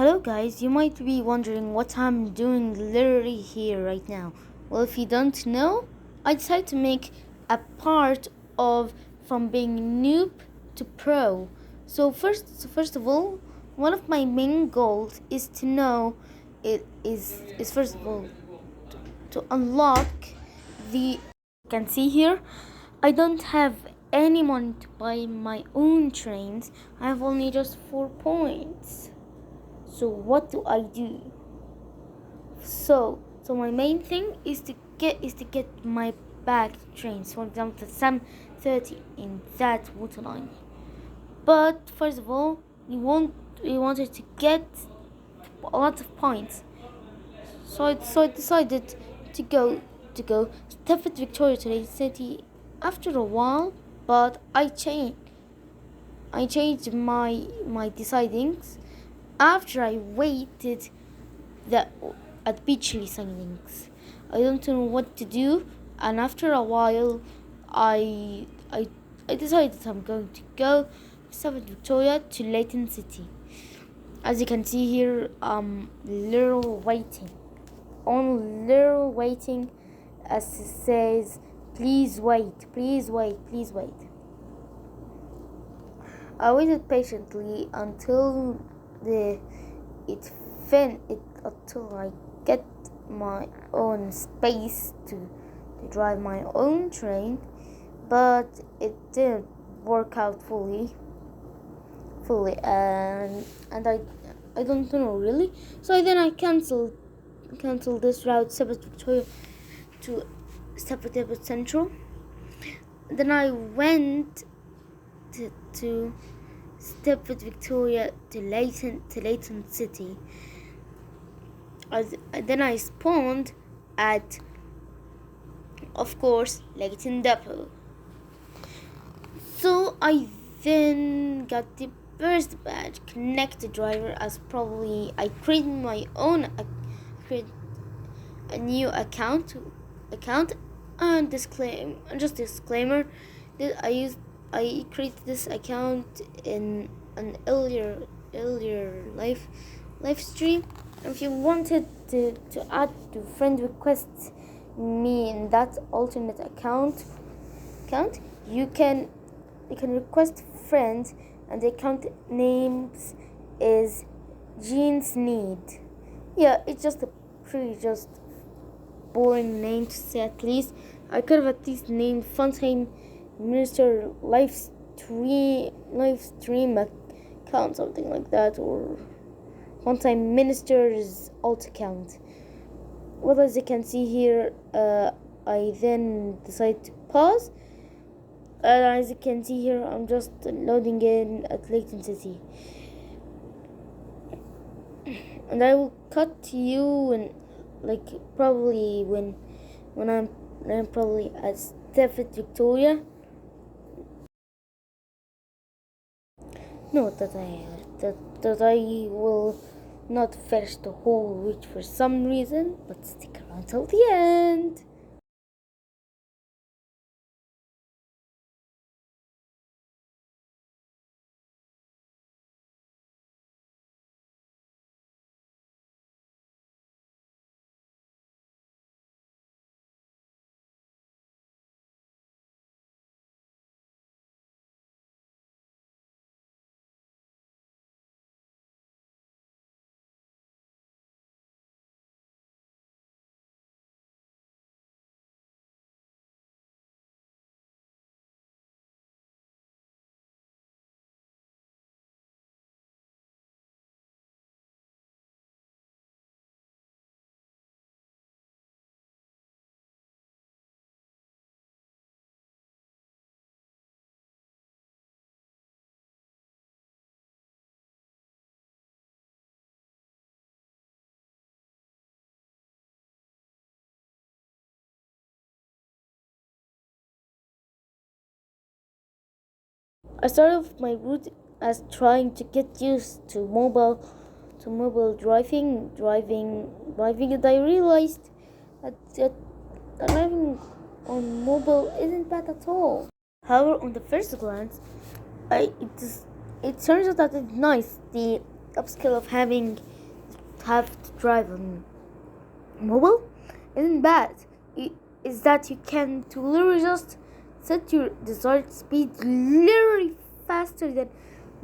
Hello guys, you might be wondering what I'm doing literally here right now. Well, if you don't know, I decided to make a part of from being noob to pro. So first of all, one of my main goals is to know it is first of all to unlock the you can see here I don't have any money to buy my own trains. I have only just 4 points. So what do I do? So my main thing is to get my back trains. For example, the Sam 30 in that waterline. But first of all, we wanted to get a lot of points. So I decided to go Stafford Victoria to the city after a while, but I changed my decidings after I waited at Beachley signings. I don't know what to do, and after a while, I decided I'm going to go Stafford Victoria to Leighton City. As you can see here, little waiting, on little waiting, as it says, please wait, please wait, please wait. I waited patiently until until I get my own space to drive my own train, but it didn't work out fully, and I don't know really. So then I canceled this route, Stafford Victoria to Stafford Central. Then I went to Stafford Victoria to Leighton City. Then I spawned at, of course, Leighton Depot. So I then got the first badge, connected driver, as probably I created my own, a new account, and disclaimer that I created this account in an earlier live stream. If you wanted to add to friend requests me in that alternate account, you can request friends, and the account names is Jeans Need. Yeah, it's just a pretty boring name to say at least. I could have at least named Funtime Minister live stream account, something like that, or Funtime Minister's alt account. Well, as you can see here, I then decided to pause. As you can see here, I'm just loading in at Leighton City, and I will cut to you and probably when I'm probably at Stafford Victoria. Note that I will not finish the whole route for some reason, but stick around till the end. I started off my route as trying to get used to mobile driving, and I realized that driving on mobile isn't bad at all. However, on the first glance, it turns out that it's nice, the upskill of having have to drive on mobile isn't bad. It is that you can to literally just set your desired speed literally faster than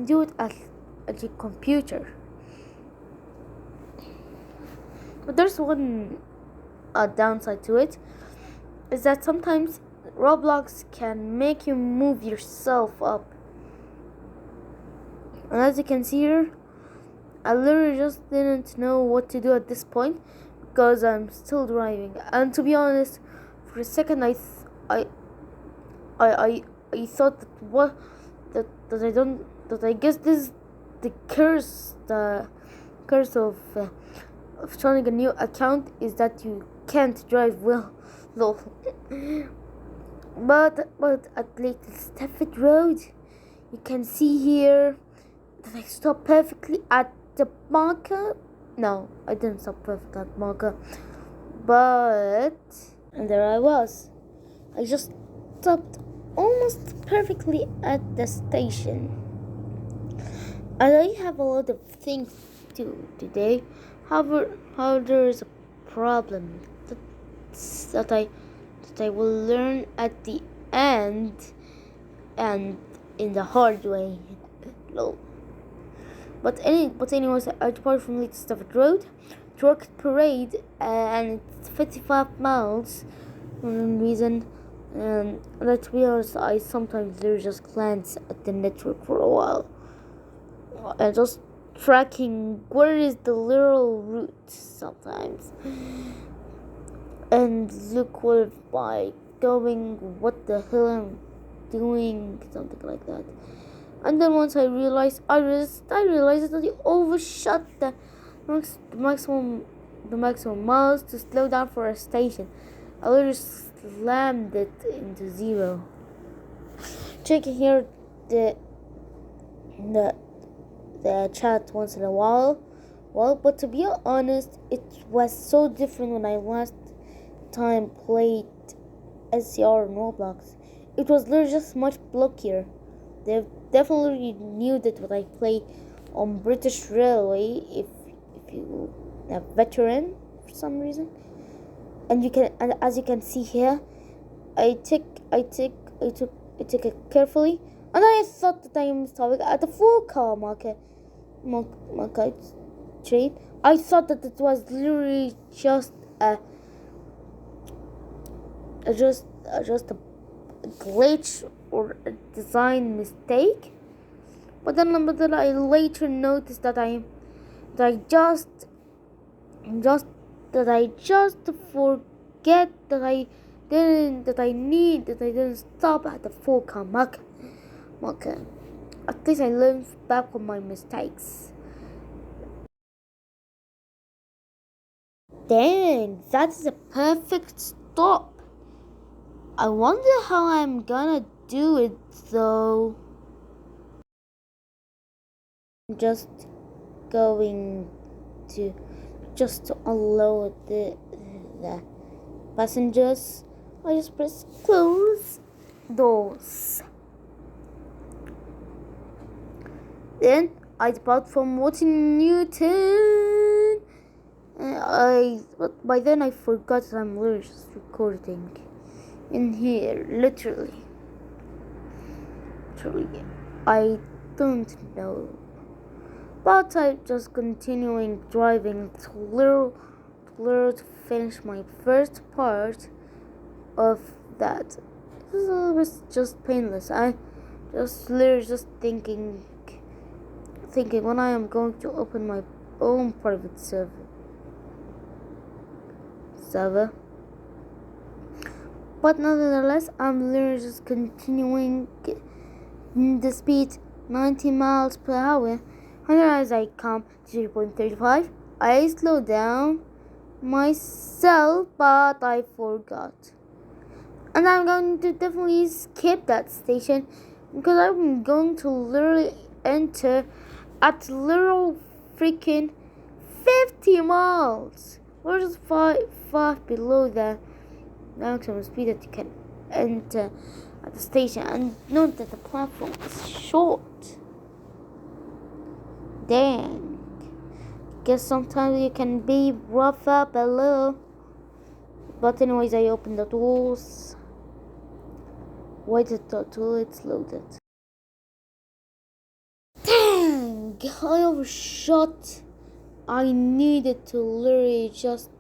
do it at your computer. But there's one downside to it, is that sometimes Roblox can make you move yourself up. And as you can see here, I literally just didn't know what to do at this point because I'm still driving. And to be honest, for a second I thought that I guess this is the curse of starting a new account, is that you can't drive well. Lol. but at Little Stafford Road, you can see here that I stopped perfectly at the marker. No, I didn't stop perfectly at the marker, but and there I was. I just stopped almost perfectly at the station. And I have a lot of things to do today. However, there is a problem that I will learn at the end, and in the hard way. Lol. But anyways, I departed from Little Stafford Road, truck parade, and it's 55 miles for some reason. And let's be honest, I sometimes just glance at the network for a while and just tracking where is the literal route sometimes, and look what by going, what the hell I'm doing, something like that. And then once I realized that I overshot the maximum miles to slow down for a station. I literally slammed it into zero. Checking here the chat once in a while. Well, but to be honest, it was so different when I last time played SCR and Roblox. It was literally just much blockier. They definitely knew that when I play on British Railway, if you are a veteran for some reason, and as you can see here, I took it carefully, and I thought that I am stopping at the full car market train. I thought that it was literally just a glitch or a design mistake, but then I later noticed that I just forget that I didn't stop at the full car market. At least I learned back from my mistakes. Dang, that is a perfect stop. I wonder how I'm gonna do it though. I'm just going to unload the passengers. I just press close doors. Then I depart from Watson Newton. But by then I forgot that I'm literally just recording in here, literally. I don't know, but I'm just continuing driving to finish my first part of that. It was just painless. I just literally thinking when I am going to open my own private server. But nonetheless, I'm literally just continuing the speed 90 miles per hour. And as I come to 0.35, I slow down myself, but I forgot. And I'm going to definitely skip that station because I'm going to literally enter at literal freaking 50 miles. We're just far below the maximum speed that you can enter at the station. And note that the platform is short. Dang. guess sometimes you can be rough up a little. But anyways, I opened the tools. Waited till it's loaded. Dang! I overshot. I needed to literally just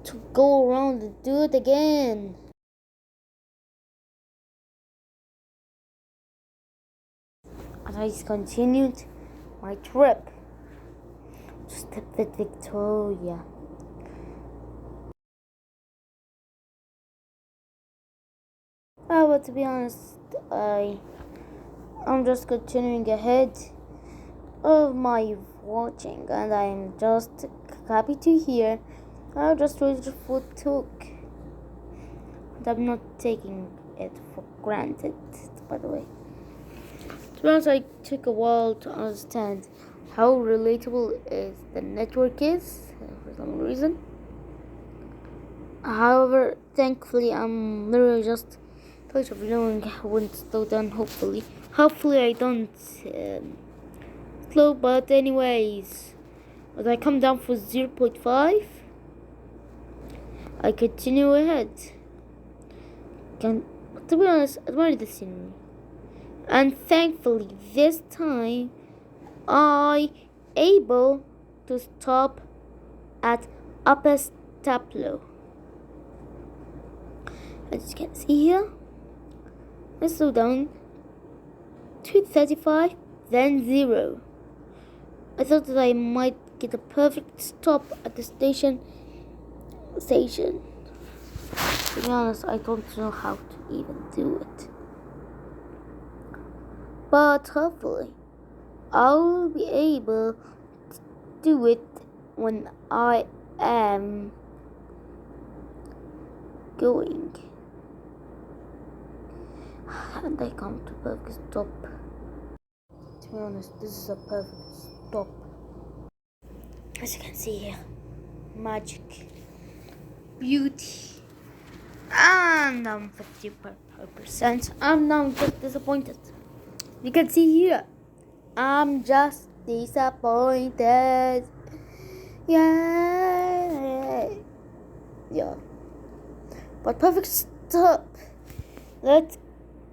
to go around and do it again. And I continued my trip to step with Victoria. But to be honest, I'm just continuing ahead of my watching, and I'm just happy to hear how just wait the food took. And I'm not taking it for granted, by the way. To be honest, I took a while to understand how relatable the network is for some reason. However, thankfully, I'm literally just touch of knowing when to slow down. Hopefully, I don't slow. But anyways, as I come down for 0.5, I continue ahead. To be honest, I admire the scenery, and thankfully, this time I able to stop at Upper Staplo. As you can see here, I slow down to 35, then 0. I thought that I might get a perfect stop at the station. To be honest, I don't know how to even do it. But hopefully, I'll be able to do it when I am going. And I come to perfect stop. To be honest, this is a perfect stop. As you can see here, magic, beauty, and I'm 50%. I'm now just disappointed. You can see here, I'm just disappointed. Yeah. But perfect stop. Let's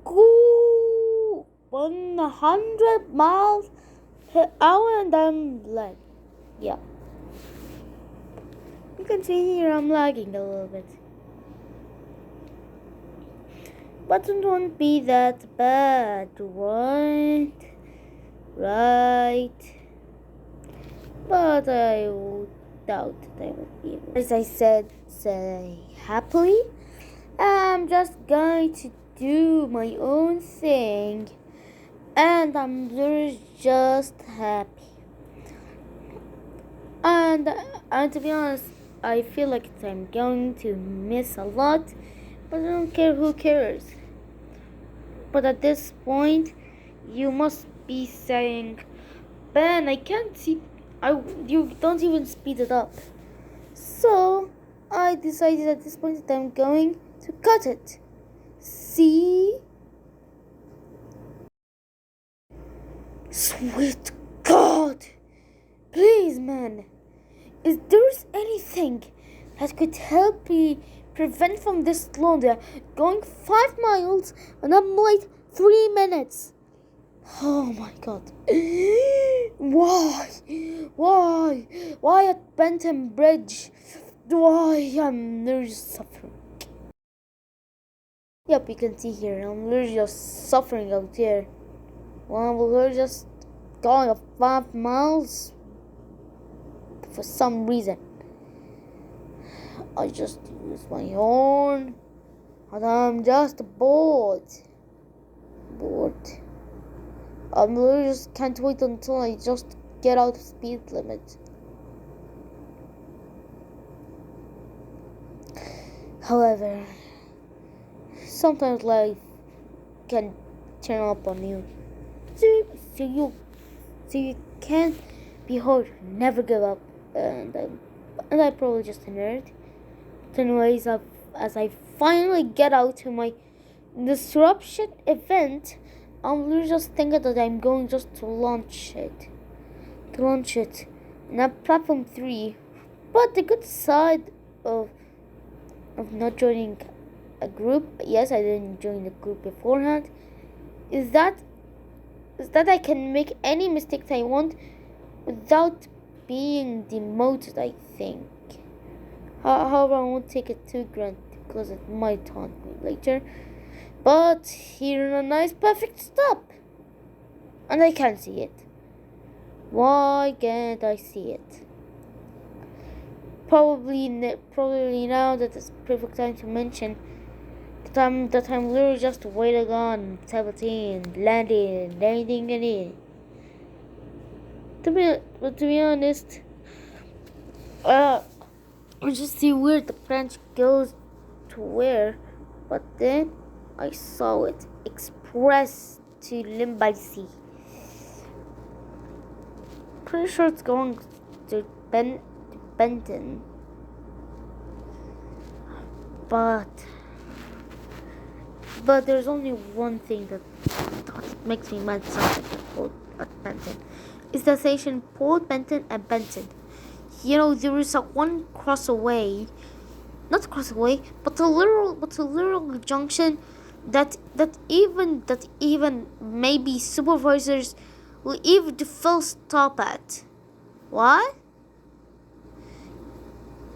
go 100 miles per hour, and I'm like, yeah. You can see here I'm lagging a little bit. But it won't be that bad, right? But I would doubt that I would be able. As I said, say happily, I'm just going to do my own thing, and I'm just happy. And to be honest, I feel like I'm going to miss a lot, but I don't care. Who cares? But at this point, you must be saying, Ben, I can't see. You don't even speed it up. So I decided at this point that I'm going to cut it. See? Sweet God! Please, man. Is there anything that could help me prevent from this slowdown? Going 5 miles and I'm late 3 minutes. Oh my God. Why at Benton Bridge? Why I'm literally suffering. Yep, you can see here, I'm literally just suffering out here. Well, we're just going 5 miles for some reason. I just use my horn, and I'm just bored. I literally just can't wait until I just get out of speed limit. However, sometimes life can turn up on you. So you can't be hard. Never give up. And I'm probably just a nerd. But anyways, as I finally get out to my disruption event, I'm literally just thinking that I'm going just to launch it. not platform 3. But the good side of not joining a group, yes, I didn't join the group beforehand, is that I can make any mistakes I want without being demoted, I think. However, I won't take it too granted because it might haunt me later. But here a nice perfect stop. And I can't see it. Why can't I see it? Probably now that it's perfect time to mention that I'm literally just waiting on 17, landing it. But to be honest, I just see where the branch goes to where, but then I saw it express to Limbaisi. Pretty sure it's going to Benton, but there's only one thing that makes me mad something at Benton. It's the station Port Benton and Benton. You know, there is a one cross away, not cross away, but a literal junction that even maybe supervisors will even full stop at. What?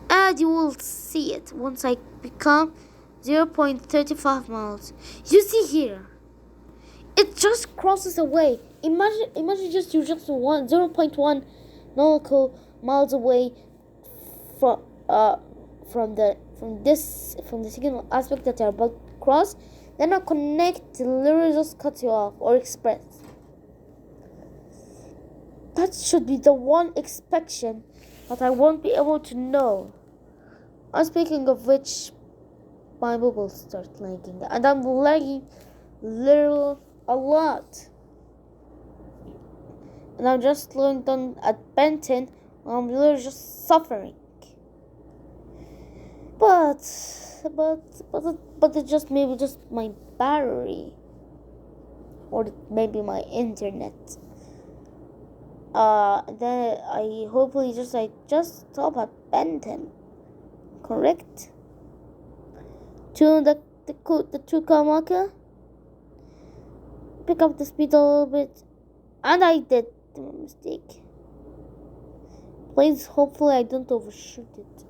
And you will see it once I become 0.35 miles. You see here, it just crosses away. Imagine just you're just 0.1 nautical miles away from the signal aspect that you're about to cross. Then a connect literally just cuts you off or express. That should be the one inspection that I won't be able to know. And speaking of which, my mobile starts lagging, and I'm lagging literally a lot. And I'm just slowing down at Benton, and I'm literally just suffering. But it's just maybe just my battery, or maybe my internet. Then I hopefully just stop at Benton, correct? Tune the 2 marker, pick up the speed a little bit, and I did the mistake. Please, hopefully I don't overshoot it.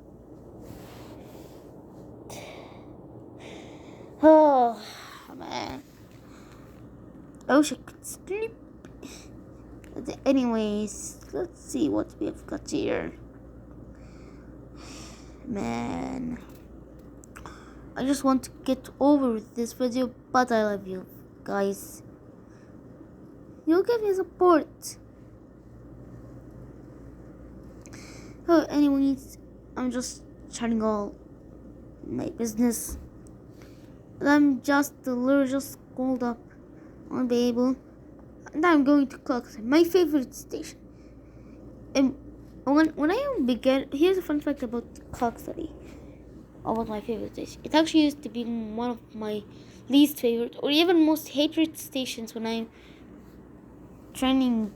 Oh man, I wish I could sleep. Anyways, let's see what we have got here. Man, I just want to get over with this video, but I love you guys. You'll give me support. Oh, anyways, I'm just chatting all my business. I'm just literally just scrolled up on the able, and I'm going to Clarkson, my favorite station. And when I began, here's a fun fact about Clark City, about my favorite station. It actually used to be one of my least favorite or even most hated stations when I'm training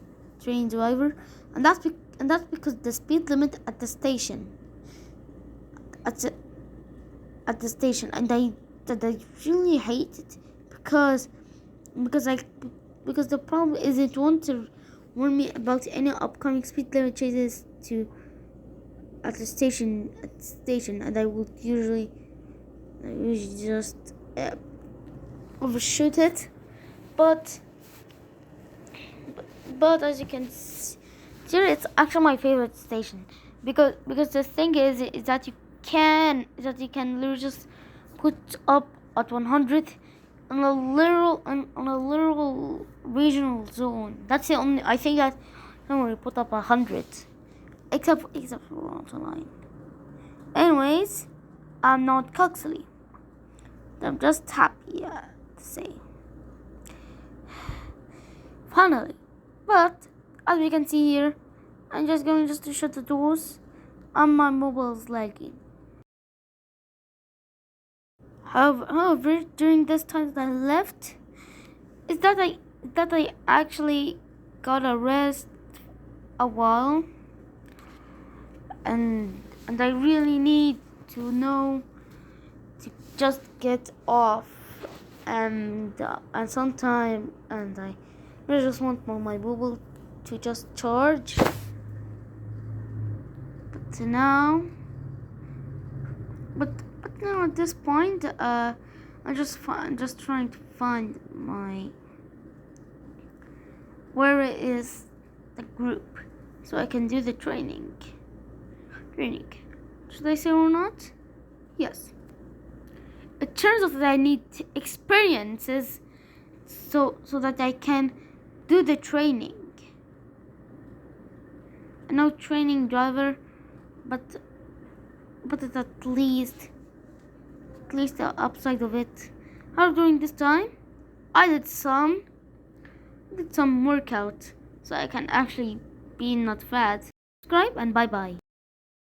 driver, and that's because the speed limit at the station, and I really hate it because the problem is it wants to warn me about any upcoming speed limit changes at the station, and I would usually just overshoot it, but as you can see, it's actually my favorite station because the thing is that you can literally just put up at 100 on a literal regional zone. That's the only, I think that nobody put up 100 except for Mountain Line. Anyways, I'm not Coxley. I'm just happy to say. Finally. But as we can see here, I'm just going to shut the doors and my mobile is lagging. However, during this time that I left, is that I actually got a rest a while. and I really need to know to just get off and sometime and I really just want my mobile to just charge. But now but now at this point I'm just trying to find my where is the group so I can do the training. Should I say or not? Yes. It turns out that I need experiences so that I can do the training. I'm no training driver, but at least the upside of it. How during this time, I did some workout so I can actually be not fat. Subscribe and bye bye.